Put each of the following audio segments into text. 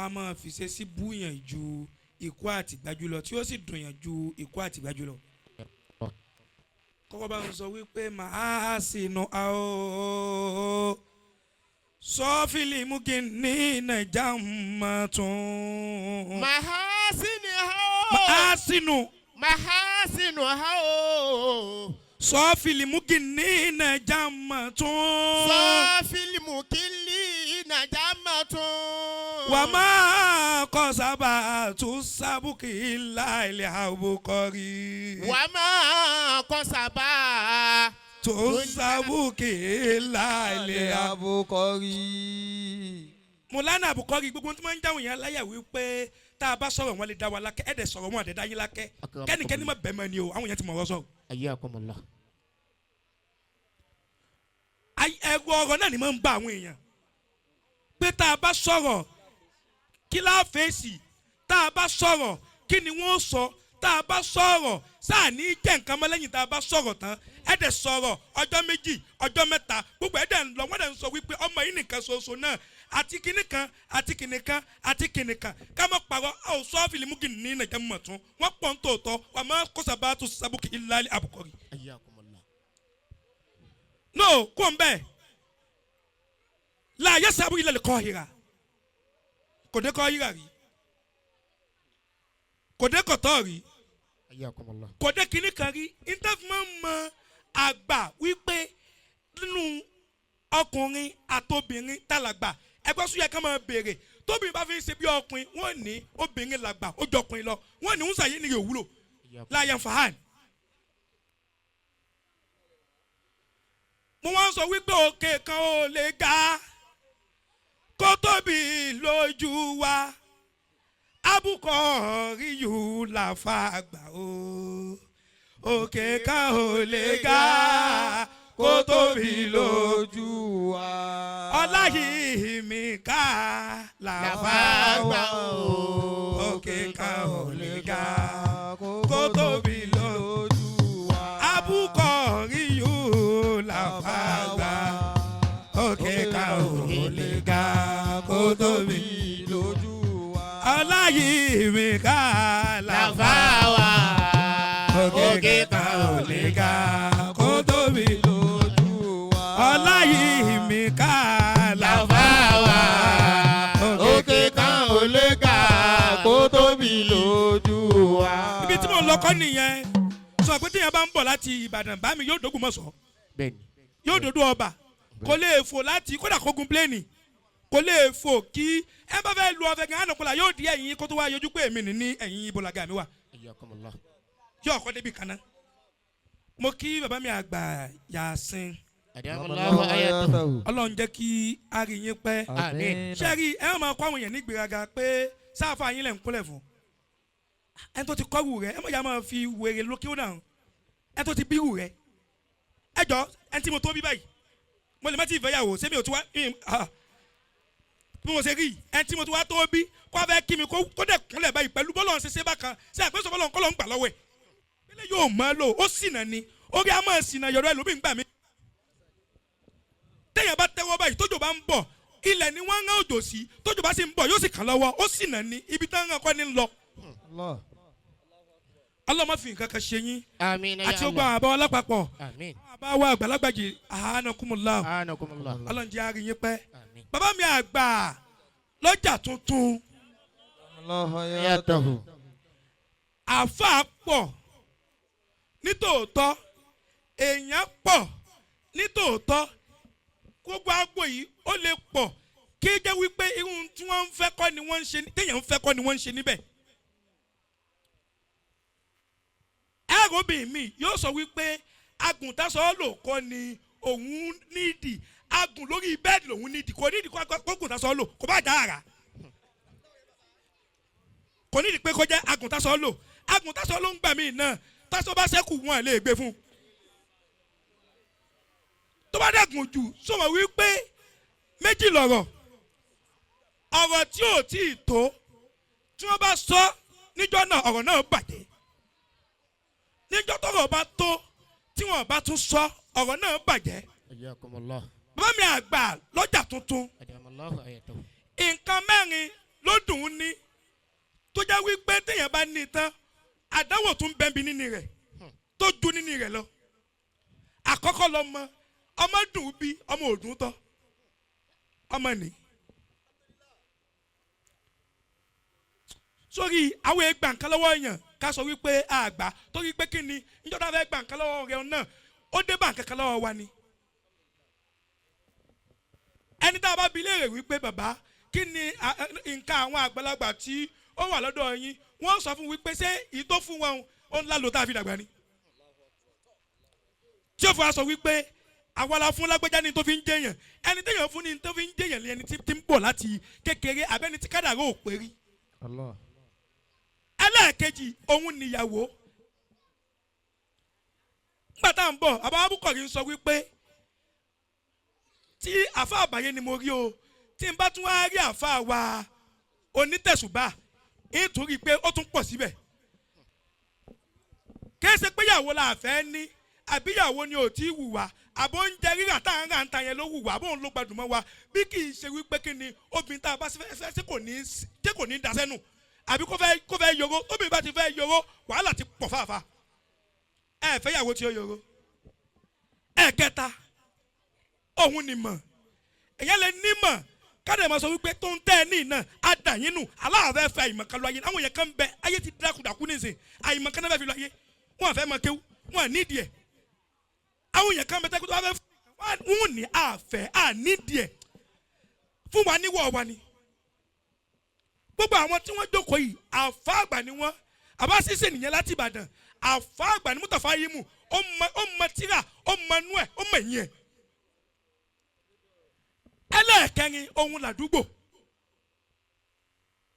a máa fi ṣe sí búyàn ju ikú àtìgbájú lọ tí ó sì dùn yàn ju ikú àtìgbájú lọ. kọ́kọ́ bá ń sọ wípé màá sínú àó sọ́fìlì mùkínní Naija máa tún. mahasinu hao sọ́fìlì mùkínní Naija máa tún. sọ́fìlì mùkínní Naija máa tún. wà má kọ́ sábà tún sábùkì láìlẹ̀ àbùkọ́rí. wà má kọ́ sábà tún sábùkì láìlẹ̀ àbùkọ́rí. Mọ̀lánà àbùkọ́rí gbogbo tí wọ́n ń jáwé yẹn láyà wípé tá a bá sọ̀rọ̀ wọn lè dá wa lákẹ́ ẹ̀dẹ̀ sọ̀rọ̀ wọn àdẹ̀dá yín lákẹ́ kẹ́nikẹ́ni má bẹ́ẹ̀ mọ́ ni o àwọn yẹn ti mọ̀ wọ́n sọ. ayyakumullah. ẹ̀rù ọ̀rọ̀ náà ni máa ń bá àwọn èèyàn pé tá a bá sọ̀rọ̀ kí láà fèsì tá a bá sọ̀rọ̀ kí ni wọ́n sọ tá a bá sọ̀rọ̀ sáà ní jẹ́ nǹkan mọ́ lẹ́yìn tá a bá sọ̀rọ̀ tán ẹ̀dẹ̀ sọ̀rọ̀ ọjọ́ méjì ọjọ́ mẹ́ta gbogbo ẹ̀dẹ̀ ń lọ wọ́n dẹ̀ ń sọ wípé ọmọ yìí nìkan ṣoṣo náà àti kìnì kan àti kìnì kan àti kìnì kan ká má parọ́ àwọn sọ́ọ̀fìlì mú kìnì ní Naija mọ̀ tún wọ́n pọ̀ ń tòótọ́ wà má kó sábà tó sábùkì ìlàlẹ̀ àbùkọ́rí. no kó n bẹ́ẹ̀ láàyè sábù ilẹ̀ kọ́ hira kò dé kọ́ hira rí kò dé kọ̀tọ́ rí kò dé kìnì kan rí ìtẹ́fúnmọ́ mọ àgbà wípé nínú ọkùnrin àtobìnrin tàlàgbà ẹgbẹ́ sùn yẹ ká máa béèrè tóbi bá fi ń ṣe bí ọkùnrin wọ́n ní obìnrin làgbà ó jọ ọkùnrin lọ wọ́n ní ń sàyé ni yóò wúlò láyé fàhán. mo wá ń sọ wípé òkè kan ò lè ga kó tóbi lójú wa abúkọ̀ ríyù làfà àgbà o òkè kan ò lè ga kó tóbi lójú wa ọláyìí mi ká làfà àgbà o òkè kan ò lè ga kó tóbi lójú wa abúkọ̀ ríyù làfà àgbà òkè kan ò lè ga kó tóbi lójú wa ọláyìí mi ká làfà wa òkè kan ò lè ga kó tóbi lójú wa ọláyìí mi ká làfà wa òkè kan ò lè ga kó tóbi lójú wa. ibi tí mo lọ kọ́ nìyẹn sọ pé tíyẹn bá ń bọ̀ láti Ìbàdàn bá mi yóò dógun mọ́sọ̀ yóò dòdò ọba kò lè fò láti kódà kógun pléènì kò lè fò kí ẹ bá fẹ́ lu ọ̀fẹ́ gan ànàkùnlá yóò di ẹ̀yìn kó tó wá yọjú pé èmi ní ẹ̀yìn ibolaga mi wà yóò kọ́ débi kan náà mo kí bàbá mi àgbà Yasin Ọlọ́run jẹ́ kí a rí yín pẹ́ ṣẹ́rí ẹ máa kọ́ àwọn èèyàn ní ìgbéraga pé sáfà yín lẹ̀ ń kúnlẹ̀ fún ẹ tó ti kọ́rù rẹ ẹ mọ̀ yà máa fi wèrè lókè ó dàn ẹ tó ti bírù rẹ ẹ jọ ẹ tí mo tó bí báyìí mo lè má ti ìfẹ́yàwó sẹ́mi ò tí wá bí mo ṣe rí ẹ tí mo ti wá tó bí kó fẹ́ kí mi kó dẹ̀ kúnlẹ̀ báyìí pẹ̀lú bọ́lọ̀ ń ṣe bákan ṣe àpèsè bọ́lọ̀ ń kọ́ ló ń gbà lọ́wọ́ ẹ̀ pẹ̀lẹ́ yóò máa lò ó ṣìnà ni orí a máa ṣìnà yọ̀rọ̀ ẹlòmíì ń gbà mí. téèyàn bá tẹ́wọ́ báyìí tójò bá ń bọ̀ ilẹ̀ ni wọ́n ń rán òjò sí tójò bá sì ń bọ̀ yóò sì kàn lọ́wọ́ ó ṣìnà ni ibi tán ń rán kọ́ ni ń lọ. Allah má fi nǹkan kan ṣe yín àti ó gba àbá alápapọ̀ àbá wa àgbàlagbàjì àhánakumullah Ọlọ́run jẹ́ àárín yín pẹ́ bàbá mi àgbà lọ́jà tuntun àáfàá pọ̀ nítòótọ́ èèyàn pọ̀ nítòótọ́ gbogbo àgbo yìí ó lè pọ̀ kí jẹ́ wípé irun tí wọ́n ń fẹ́ kọ́ ni wọ́n ń ṣe téèyàn ń fẹ́ kọ́ ni wọ́n ń ṣe níbẹ̀. ẹ̀rọ̀bìn mi yóò sọ wípé agùntàsọ́ lò kọ́ ni òun nídìí agùn lórí bẹ́ẹ̀dì lòun nídìí kò nídìí kó agùntàsọ́ lò kó bá dára kò nídìí pé kó jẹ́ agùntàsọ́ ló ń gbà mí náà tásọ bá ṣẹ́kù wọn lè gbé fún tó bá dàgùn jù sọ̀rọ̀ wípé méjì lọ̀rọ̀ ọ̀rọ̀ tí ò tí ì tó tí wọ́n bá sọ níjọ́ náà ọ̀rọ̀ náà bàjẹ́ níjọ́ tọ́rọ̀ bá tó tí wọ́n bá tún sọ ọ̀rọ̀ náà bàjẹ́. bàbá mi àgbà lọ́jà tuntun nǹkan mẹ́rin ló dùn ún ní tó jẹ́ wípé téèyàn bá ní tán àdánwò tún bẹ́ẹ̀ bí níní rẹ̀ tó ju níní rẹ̀ lọ. Àkọ́kọ́ lọ́mọ ọmọ dùn bí ọmọ òdùn tọ́ ọmọ ní. Sórí àwọn ẹgbà nǹkan lọ́wọ́ èèyàn ká sọ wípé àgbà torí pé kí ni níjọba fẹ́ gbà nǹkan lọ́wọ́ rẹ̀ náà ó dé bá nǹkan kan lọ́wọ́ wa ni. Ẹni tá a bá bi léèrè wípé bàbá kí ni nǹkan àwọn àgbàlagbà tí ó wà lọ́dọ̀ yín wọ́n sọ fún wípé ṣé ìtó fún wọn ó ńlá lò tá a fi dàgbà ni. Tí ó fún wa sọ wípé àwa la fún lágbẹ́já ní tó fi ń jẹyàn ẹni téèyàn fún ní tó fi ń jẹyàn ní ẹni tí ń bọ̀ láti kékeré abẹ́ni tí kádàrá ò pé rí. Ẹlẹ́ẹ̀kejì òun níyàwó. Nígbà tá à ń bọ̀ àbá Abúkọ̀rí ń sọ wípé tí àfa àbáyé ni mo rí o tí n bá tún wá rí àfa wa onítẹ̀sùbà nítorí pé ó tún pọ̀ síbẹ̀. Kése pé ìyàwó la fẹ́ ní àbíyàwó ni ò tí ì wùwà àbó ń jẹ rírà tá à ń rà ń ta yẹn ló wùwà àbó ń ló gbadùmọ̀ wa bí kì í ṣe wípé kí ni obìnrin tá a bá fẹ́ ṣe kò ní dasẹ́nu àbí kó fẹ́ yòró tóbi bá ti fẹ́ yòró wàhálà ti pọ̀ fáfá ẹ fẹ́ yàwó tí ó yòró. Ẹ̀kẹta òun ni mọ̀ èyàn lè ní mọ̀ káde ma sọ wípé tó ń tẹ́ ẹ ní iná adàyín nù aláàfẹ́ fẹ́ àyìnmọ̀kan lọ ayé àwọn yẹn kan bẹ ayé ti dákúdàkú nísìn àyìnmọ̀kan náà fẹ́ fi lọ ayé wọn àfẹ́ mọ kéwú wọn à nídìí ẹ̀ àwọn yẹn kan bẹ tẹ́kú tó wá fẹ́ wọn ní àfẹ́ ànídìí ẹ̀ fún wa níwọ̀ wa ni. Gbogbo àwọn tí wọ́n jókòó yìí àfa àgbà ni wọ́n àbá ṣíṣe nìyẹn láti Ìbàdàn àfa àgbà ni Mùtàfà yìí mú ó mọ tíra ó mọ nú ẹ̀ ó mọ ẹ̀yìn ẹ̀. Ẹlẹ́ẹ̀kẹrin òun làdúgbò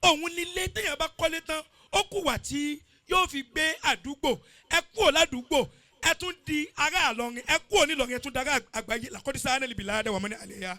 òun nílé téèyàn bá kọ́lé tán ó kù wà tí yóò fi gbé àdúgbò ẹ kúrò ládùúgbò ẹ tún di ará Àlọrin ẹ kúrò nílọrin ẹ tún dará àgbáyé làkọ́dísá ánẹ́lì bìlá àdẹ́wà mọ́ni àlẹ́yà.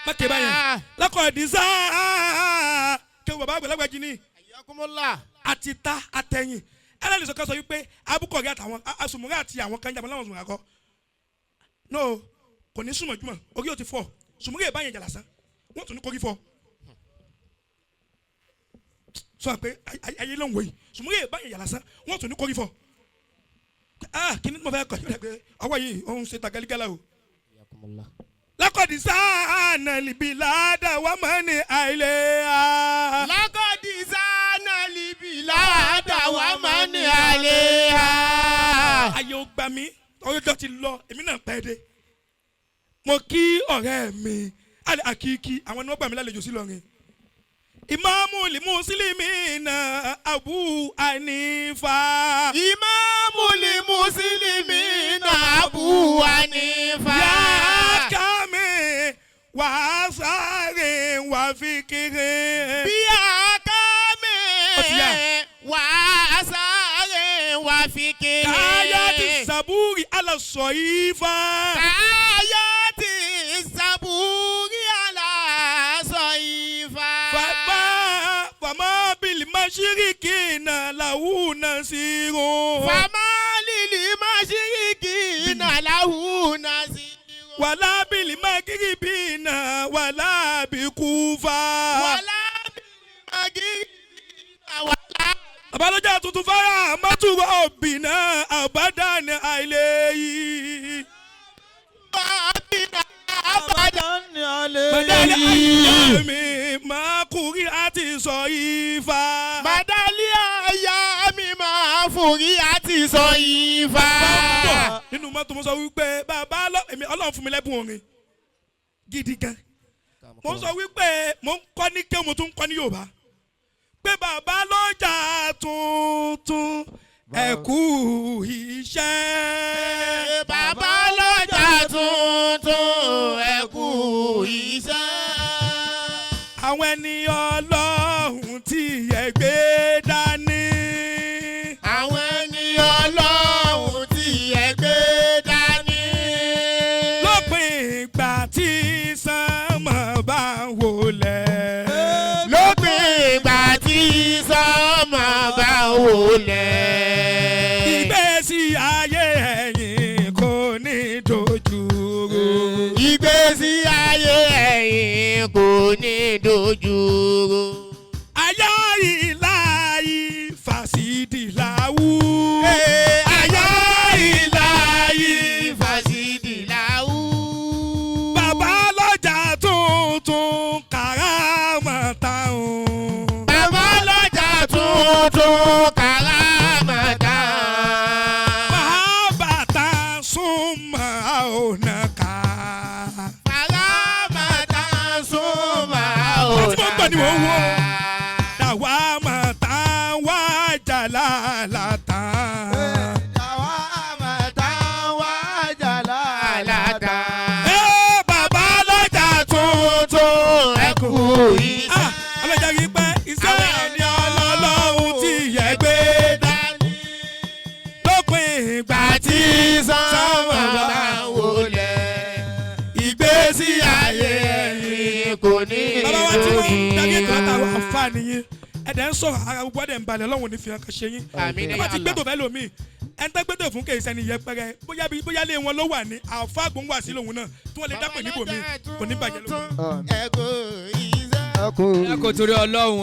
Mákè báyẹn làkọ́dísá kẹwù bàbá àgbàlagbà jí ni àti ta àtẹ̀yìn ẹlẹ́ni sọ̀kan sọ wípé Abúkọ̀rí àtàwọn asùnmùrẹ́ àti àwọn kan jàmọ́ láwọn sùnmùrẹ́ akọ. No kò ní súnmọ́ jùmọ̀ orí ò ti fọ́ sùnmùrẹ́ ìbáyẹn jà lásán wọ́n tún ní kórí fọ́. Sọ pé ayé ló ń wòye sùnmùrẹ́ ìbáyẹn jà lásán wọ́n tún ní kórí fọ́. Kí ni mo fẹ́ kọ́ ọ́ pé ọwọ́ yìí òun ṣe tagaligala o. Lakodi sana libilada wa mani aileha. Lakodi sana libilada wa mani aileha. Ayé ó gbà mí ọjọ́ ti lọ èmi náà pẹ́ dé. Mo kí ọ̀rẹ́ mi alẹ́ àkíkí àwọn ni wọ́n gbà mí lálejò sí lọ́rin. Imamu li muslimina Abu Hanifa. Imamu li muslimina Abu Hanifa. Ya kame wa sare wa fikire. Ya kame wa sare wa fikire. Kayati saburi ala soifa. Kayati saburi ala soifa. Fama bil mashirikina lahu nasiru. Fama lil mashirikina lahu nasiru. Wala bil maghiribina wala bi kufa. Wala bil maghiribina wala. Agba Loja Tuntun fara matuwa obina abadan aileyi. Abadan aileyi. Mi ma kuri ati so ifa. Madali aya mi ma furi ati so ifa. Nínú mọ́tò mo sọ wípé bàbá èmi Ọlọ́run fún mi lẹ́bùn orin gidi gan. Mo sọ wípé mo ń kọ́ ní kéwù mo tún ń kọ́ ní Yorùbá. Pé Bàbá Lọ́jà Tuntun ẹ kú iṣẹ́. Bàbá Lọ́jà Tuntun ẹ kú iṣẹ́. Àwọn ẹni Ọlọ́run tí ẹ gbé dání. Àwọn ẹni Ọlọ́run tí ẹ gbé dání. Lópin ìgbà tí sánmọ̀ bá ń wọlẹ̀. Lópin ìgbà tí sánmọ̀ bá ń wọlẹ̀. Ìgbésí ayé ẹ̀yin kò ní dojúrú. Ìgbésí ayé ẹ̀yin kò ní dojúrò. Ayá ìlàyé fàṣídì làwù. Ayá ìlàyé fàṣídì làwù. Bàbá lọ́jà tuntun kàràmọ́ta o. Bàbá lọ́jà tuntun kàràmọ́ta. Bàbá súnmọ́ ọ̀nà ká. Kàràmọ́ta súnmọ́ ọ̀nà ká. Wọ́n ti mọ̀ gbọ́ ni wọ́n wò. Dàwa mọ̀ tá wá jàlá látà. Dàwa mọ̀ tá wá jàlá látà. Bàbá lọ́jà tuntun ẹ kú iṣẹ́. Ọlọ́jà rí pé iṣẹ́ ẹni ọlọ́run ti yẹ gbé dání. Lópin ìgbà tí sánmọ̀ bá wọlé ìgbésí ayé ẹni kò ní ìròyìn. bàbá wa tí wọ́n dárí ètò àtàwọn àǹfààní yín ẹ̀dẹ̀ ń sọ̀rọ̀ ara gbogbo ẹ̀dẹ̀ ń balẹ̀ ọlọ́run ní fi hàn kan ṣe yín. ẹ bá ti gbẹ́tò fẹ́ lómi ẹ̀ ń tẹ́ gbẹ́tò fún kèé sẹ́ni yẹpẹrẹ bóyá lé wọn ló wà ní àfa gbóngbà sí lòun náà tí wọ́n lè dápẹ́ níbòmí kò ní bàjẹ́ lóhun. ẹ kò iṣẹ́. ẹ kò torí Ọlọ́run.